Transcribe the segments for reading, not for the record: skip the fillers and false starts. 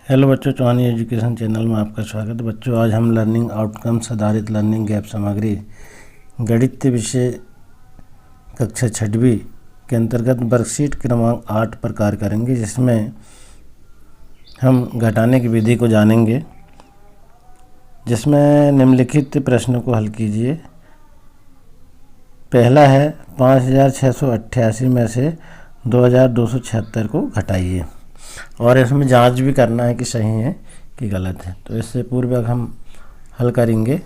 Hello बच्चों, चौहानी education channel में आपका स्वागत है। बच्चों, आज हम लर्निंग आउटकम्स आधारित लर्निंग गैप सामग्री गणित विषय कक्षा 6वीं के अंतर्गत वर्कशीट क्रमांक 8 पर कार्य करेंगे, जिसमें हम घटाने की विधि को जानेंगे। जिसमें निम्नलिखित प्रश्नों को हल कीजिए। पहला है 5688 में से 2276 को घटाइए, और इसमें जांच भी करना है कि सही है कि गलत है। तो इससे पूर्व हम हल करेंगे।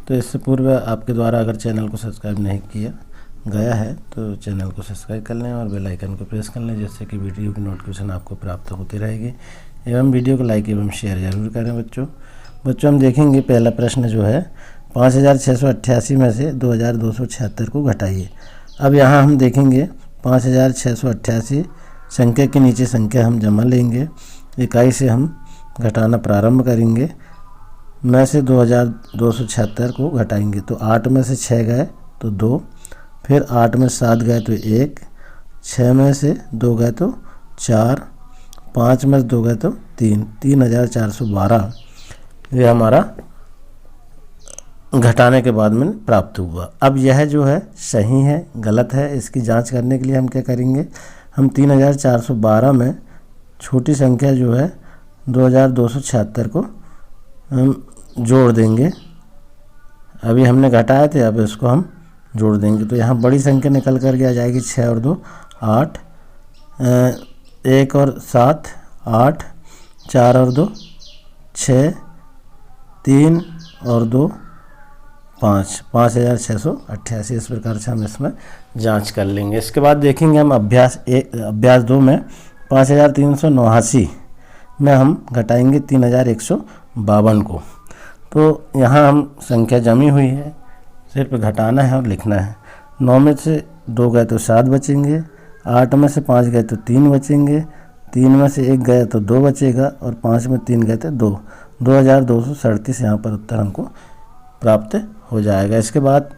तो इससे पूर्व आपके द्वारा अगर चैनल को सब्सक्राइब नहीं किया गया है तो चैनल को सब्सक्राइब कर लें और बेल आइकन को प्रेस कर लें, जिससे कि वीडियो की नोटिफिकेशन आपको प्राप्त होती रहेगी। एवं वीडियो को लाइक एवं शेयर जरूर करें। बच्चों हम देखेंगे पहला प्रश्न जो है 5688 में से 2276 को घटाइए। अब यहाँ हम देखेंगे 5688 संख्या के नीचे संख्या हम जमा लेंगे, इकाई से हम घटाना प्रारंभ करेंगे। में से 2276 को घटाएंगे तो 8 में से 6 गए तो 2, फिर 8 में 7 गए तो 1, 6 में से 2 गए तो 4, 5 में से 2 गए तो 3, 3412 ये हमारा घटाने के बाद में प्राप्त हुआ। अब यह जो है सही है गलत है, इसकी जांच करने के लिए हम क्या करेंगे, हम 3412 में छोटी संख्या जो है 2276 को हम जोड़ देंगे। अभी हमने घटाए थे, अब इसको हम जोड़ देंगे तो यहाँ बड़ी संख्या निकल कर के आ जाएगी 6 और 2 8, 1 और 7 8, 4 और 2 6, 3 और 2 5, 5688। इस प्रकार से हम इसमें जांच कर लेंगे। इसके बाद देखेंगे हम अभ्यास 2 में 5389 में हम घटाएंगे 3152 को। तो यहाँ हम संख्या जमी हुई है, सिर्फ घटाना है और लिखना है। 9 में से 2 गए तो 7 बचेंगे, 8 में से 5 गए तो 3 बचेंगे, 3 में से 1 गए तो 2 बचेगा, और 5 में 3 गए तो 2। 2237 यहाँ पर उत्तर हमको प्राप्त हो जाएगा। इसके बाद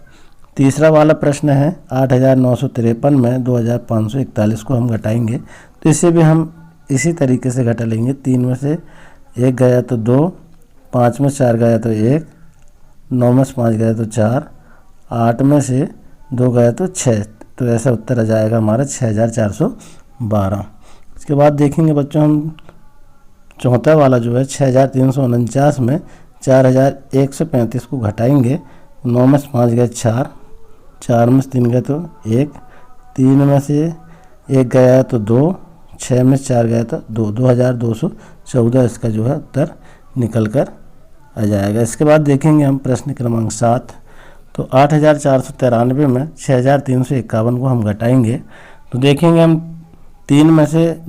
तीसरा वाला प्रश्न है 8953 में 2541 को हम घटाएंगे। तो इसे भी हम इसी तरीके से घटा लेंगे। 3 में से 1 गया तो 2, 5 में 4 गया तो 1, 9 में से 5 गया तो 4, 8 में से 2 गया तो 6। तो ऐसा उत्तर आ जाएगा हमारा 6412। इसके बाद देखेंगे बच्चों हम चौथा वाला जो है 6349 में 4135 को घटाएंगे। 9 में से 5 गए 4, 4 में से 3 गए तो 1, 3 में से 1 गया तो 2, 6 में से 4 गया तो 2, 2214 इसका जो है उत्तर निकल कर आ जाएगा। इसके बाद देखेंगे हम प्रश्न क्रमांक 7। तो 8493 में 6351 को हम घटाएंगे। तो देखेंगे हम 3 में से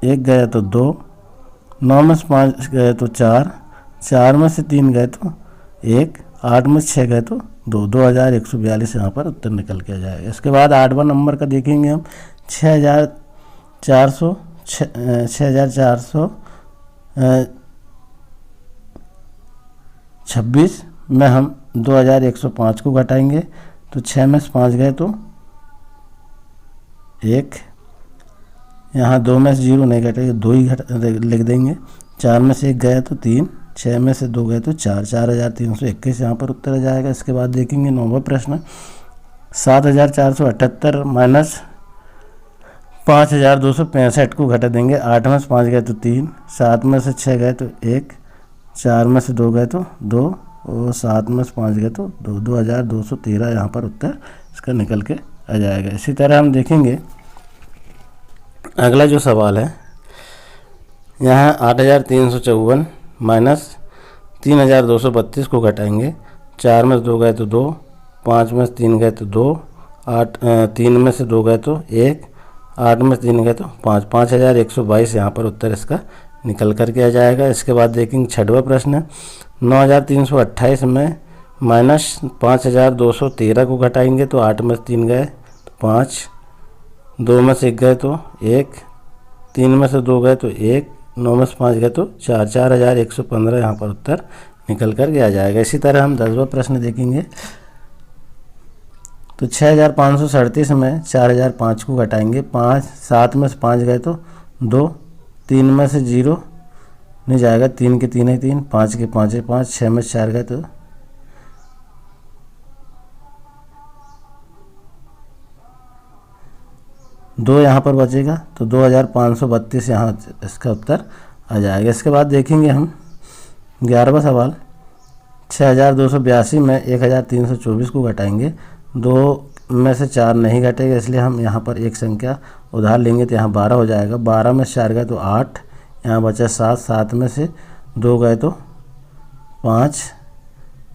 1 गया तो 2, 9 में से 5 गए तो 4, 4 में से 3 गए तो 1, 8 में से 6 गए तो 2, 2142 यहाँ पर उत्तर निकल के आ जाएगा। इसके बाद 8वां नंबर का देखेंगे हम 6426 में हम 2105 को घटाएंगे। तो 6 में से 5 गए तो 1, यहाँ 2 में से 0 नहीं घटेगा, 2 ही लिख देंगे। 4 में से 1 गया तो 3, 6 में से 2 गए तो 4, 4321 यहाँ पर उत्तर आ जाएगा। इसके बाद देखेंगे 9वां प्रश्न 7478 माइनस 5265 को घटा देंगे। 8 में से 5 गए तो 3, 7 में से 6 गए तो 1, 4 में से 2 गए तो 2, और 7 में से 5 गए तो 2, 2213 यहाँ पर उत्तर इसका निकल के आ जाएगा। इसी तरह हम देखेंगे अगला जो सवाल है, यहाँ 8354 माइनस 3232 को घटाएंगे। 4 में से 2 गए तो 2, 5 में से 3 गए तो 2, 3 में से 2 गए तो 1, 8 में से 3 गए तो 5, 5122 यहाँ पर उत्तर इसका निकल करके आ जाएगा। इसके बाद देखेंगे 6वां प्रश्न 9328 में माइनस 5213 को घटाएंगे। तो 8 में से 3 गए तो 5, 2 में से 1 गए तो 1, 3 में से 2 गए तो 1, 9 में से 5 गए तो 4, 4115 यहाँ पर उत्तर निकल कर के आ जाएगा। इसी तरह हम 10वां प्रश्न देखेंगे। तो 6537 में 4005 को घटाएंगे। 7 में से 5 गए तो 2, 3 में से 0, नहीं जाएगा, 3 के 3 है 3, 5 के 5 है 5, 6 में 4 गए तो 2 यहाँ पर बचेगा, तो 2532 यहाँ इसका उत्तर आ जाएगा। इसके बाद देखेंगे हम 11वां सवाल, 6282 में 1324 को घटाएंगे, 2 में से 4 नहीं घटेगा, इसलिए हम यहाँ पर एक संख्या उधार लेंगे तो यहाँ 12 हो जाएगा। 12 में 4 गए तो 8, यहाँ बचा 7, 7 में से 2 गए तो 5,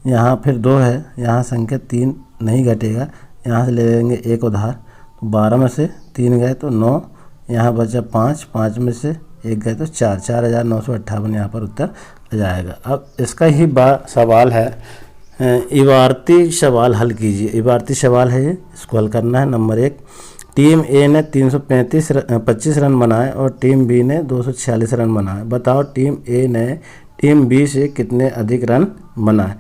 यहाँ फिर 2 है, यहाँ संख्या 3 नहीं घटेगा, यहाँ से ले लेंगे एक उधार, 12 में से 3 गए तो 9, यहाँ बचा 5, 5 में से 1 गए तो 4, 4958 यहाँ पर उत्तर आ जाएगा। अब इसका ही सवाल है, इबारती सवाल हल कीजिए। इबारती सवाल है ये, इसको हल करना है। नंबर 1, टीम ए ने 325 रन बनाए और टीम बी ने 246 रन बनाए। बताओ टीम ए ने टीम बी से कितने अधिक रन बनाए।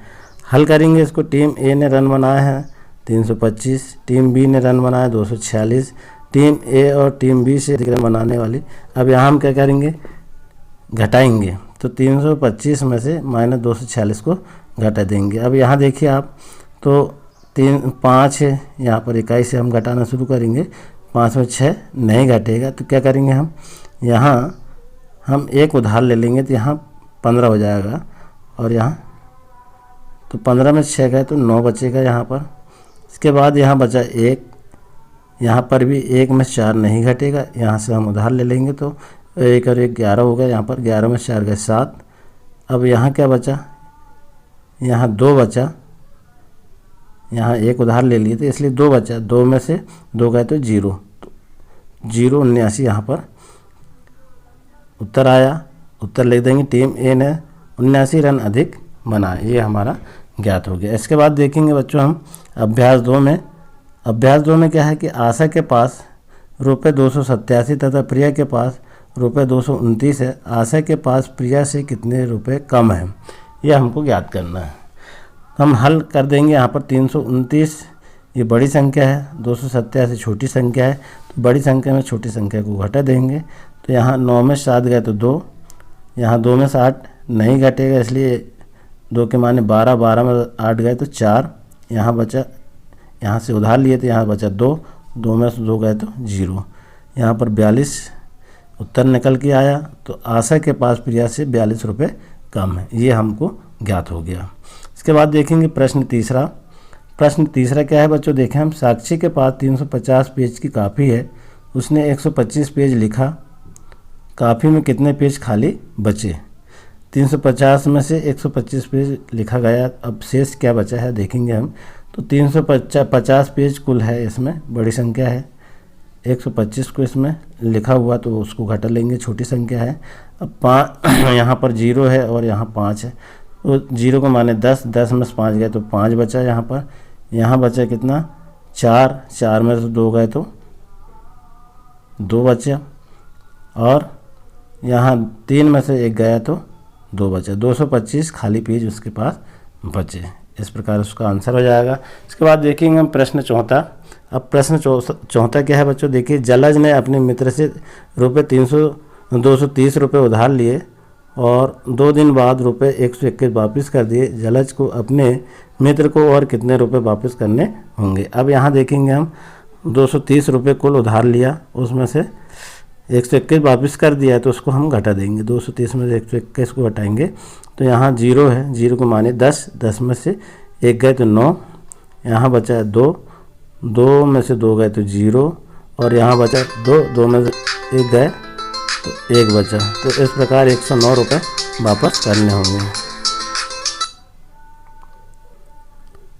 हल करेंगे इसको। टीम ए ने रन बनाए हैं 325, टीम बी ने रन बनाए 246, टीम ए और टीम बी से अधिक रन बनाने वाली। अब यहाँ हम क्या करेंगे, घटाएंगे, तो 325 में से -246 को घटा देंगे। अब यहाँ देखिए आप, तो 5 है, यहाँ पर इकाई से हम घटाना शुरू करेंगे, 5 में 6 नहीं घटेगा, तो क्या करेंगे हम, यहाँ हम एक उधार ले लेंगे तो यहाँ 15 हो जाएगा, और यहाँ तो 15 में 6 गए तो 9 बचेगा यहाँ पर। इसके बाद यहाँ बचा 1, यहाँ पर भी 1 में 4 नहीं घटेगा, यहाँ से हम उधार ले लेंगे तो 1 और 1 11 हो गया, यहाँ पर 11 में 4 गए 7। अब यहाँ क्या बचा, यहाँ 2 बचा, यहाँ एक उधार ले लिए थे इसलिए 2 बचा, 2 में से 2 गए तो 0, तो 079 यहाँ पर उत्तर आया। उत्तर लिख देंगे, टीम ए ने 79 रन अधिक बनाए, ये हमारा ज्ञात हो गया। इसके बाद देखेंगे बच्चों हम अभ्यास 2 में। अभ्यास 2 में क्या है कि आशा के पास ₹287 तथा प्रिया के पास ₹229 है। आशा के पास प्रिया से कितने रुपए कम है, यह हमको ज्ञात करना है। हम हल कर देंगे। यहाँ पर 329 ये बड़ी संख्या है, 287 छोटी संख्या है, तो बड़ी संख्या में छोटी संख्या को घटा देंगे। तो यहाँ 9 में 7 गए तो 2, यहाँ 2 में से 8 नहीं घटेगा, इसलिए 2 के माने 12, 12 में 8 गए तो 4, यहाँ बचा, यहाँ से उधार लिए तो यहाँ बचा 2, 2 में से 2 गए तो 0, यहाँ पर 42 उत्तर निकल के आया। तो आशा के पास प्रिया से 42 रुपये कम है, ये हमको ज्ञात हो गया। इसके बाद देखेंगे प्रश्न तीसरा। प्रश्न तीसरा क्या है बच्चों, देखें हम, साक्षी के पास 350 पेज की कापी है, उसने 125 पेज लिखा, कापी में कितने पेज खाली बचे। 350 में से 125 पेज लिखा गया, अब शेष क्या बचा है देखेंगे हम। तो 350 पेज कुल है, इसमें बड़ी संख्या है, 125 को इसमें लिखा हुआ तो उसको घटा लेंगे, छोटी संख्या है। अब 5 यहाँ पर 0 है और यहाँ 5 है, तो 0 को माने 10, 10 में से 5 गए तो 5 बचा यहाँ पर। यहाँ बचा कितना, 4, 4 में से 2 गए तो 2 बचा, और यहाँ 3 में से 1 गया तो 2 बचा। 225 खाली पेज उसके पास बचे, इस प्रकार उसका आंसर हो जाएगा। इसके बाद देखेंगे हम प्रश्न चौथा। अब प्रश्न चौथा क्या है बच्चों, देखिए, जलज ने अपने मित्र से ₹230 रुपये उधार लिए और 2 दिन बाद ₹121 वापस कर दिए। जलज को अपने मित्र को और कितने रुपए वापस करने होंगे। अब यहाँ देखेंगे हम, 230 रुपये कुल उधार लिया, उसमें से 121 वापस कर दिया है, तो उसको हम घटा देंगे। 230 में से 121 को घटाएंगे तो यहाँ 0 है, 0 को माने 10, 10 में से 1 गए तो 9, यहाँ बचा 2, 2 में से 2 गए तो 0, और यहाँ बचा 2, 2 में से 1 गए तो 1 बचा। तो इस प्रकार 109 रुपये वापस करने होंगे।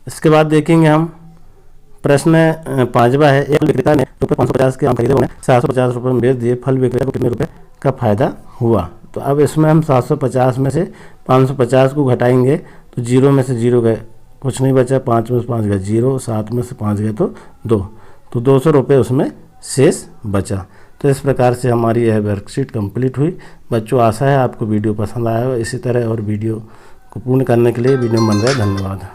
इसके बाद देखेंगे हम प्रश्न 5वां है, एक विक्रेता ने ₹550 के आम खरीदे, उन्हें 750 रुपये में बेच दिए, फल विक्रेता को कितने रुपए का फायदा हुआ। तो अब इसमें हम 750 में से 550 को घटाएंगे तो 0 में से 0 गए, कुछ नहीं बचा, 5 में से 5 गए 0, 7 में से 5 गए तो 2, तो 200 रुपये उसमें शेष बचा। तो इस प्रकार से हमारी यह वर्कशीट कंप्लीट हुई। बच्चों, आशा है आपको वीडियो पसंद आया हो। इसी तरह और वीडियो को पूर्ण करने के लिए वीडियो बन रहा है। धन्यवाद।